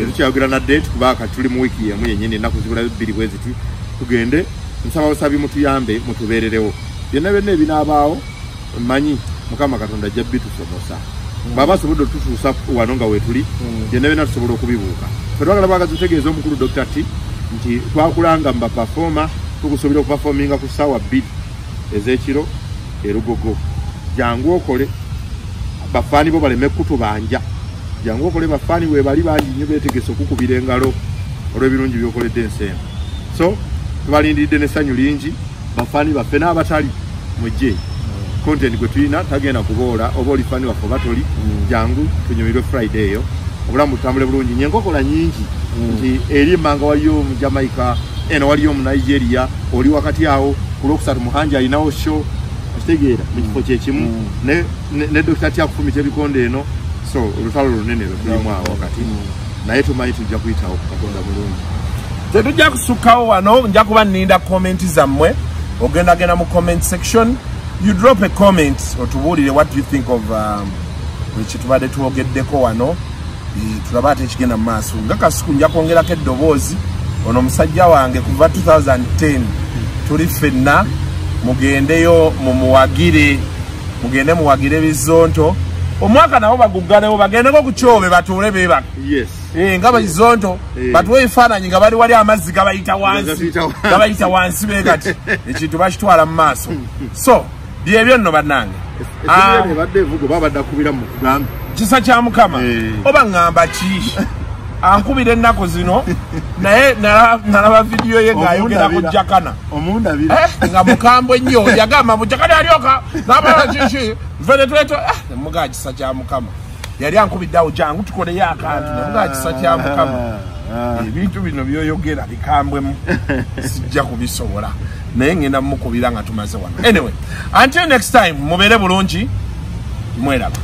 tukyayogira na date kubanga tuli mu wiiki yemu yennyini ennaku zibula 2 bwe ziti tugende nsaba busabi mutuyambe mutubeererewo byonna byonna ebinaabaawo mmanyi Mukama Katonda ajja bitusomosa baba asobodde otutuusa wano nga weetuli byonna byonna tusobola okubibuuka fe twagala bwagazi tutegeeza omukulu Dr T nti twakulanga mu bapafoma tukusobola okupafominga ku ssaawa 2 ez'ekiro erugogo jangu okole bafaani bo baleme kutubanja jangu okole bafaani we bali bangi nnyo beetegese okukubira engalo olw'ebirungi by'okoledde ensembo so tubalindiridde n'essanyu lingi bafaani baffe n'abatali mujje content gwe tulina tagenda kuboola oba oli faani waffe oba toli jangu tunyumirwe Friday eyo obulamu butambule bulungi nyenkokola nyingi nti eri emmanga waliyo mu Jamaica eno waliyo mu Nigeria oli wakati awo ku Lwokusatu Muhanja alinawo show kitegeera mu kifo kyekimu ne Dr. T akufumita ebikonde eno so olutalo lunene lulimu awo wakati naye tumanyi tujja kuyitawo ku Katonda bulungi tetujja kusukkawo wano nja kuba nninda comment zammwe ogendagenda mu comment section you drop a comment otubuulire what do you think of buli tubadde twogeddeko wano tulaba ate ekigenda mu maaso nga Kasuku nja kwongerako eddoboozi ono musajja wange kuva 2010 tuli ffenna mugendeyo mumuwagire mugende muwagire Bizonto omwaka nabo baguggalewo bagendeko ku kyobe batuule beebaka nga Bizonto batuwe ebifaananyi nga bali wali amazzi gabayita wansi beekati ekintu bakitwala mu maaso so byebyo nno bannange kisa kya Mukama oba ŋŋamba ki ankubira ennaku zino naye nalaba vidiyo ye ng'ayogera ku jakana nga mukambwe nnyo yagamba bujakana alyoka nabala kiki venetweto nemugaa kisa kya Mukama yali ankubiddeawo jangu tukoleyo akantu nemugaa kisa kya Mukama ebintu bino byoyogera bikambwemu sijja kubisobola naye ngenda mukubira nga tumaze wano anyway until next time mubeere bulungi mweraba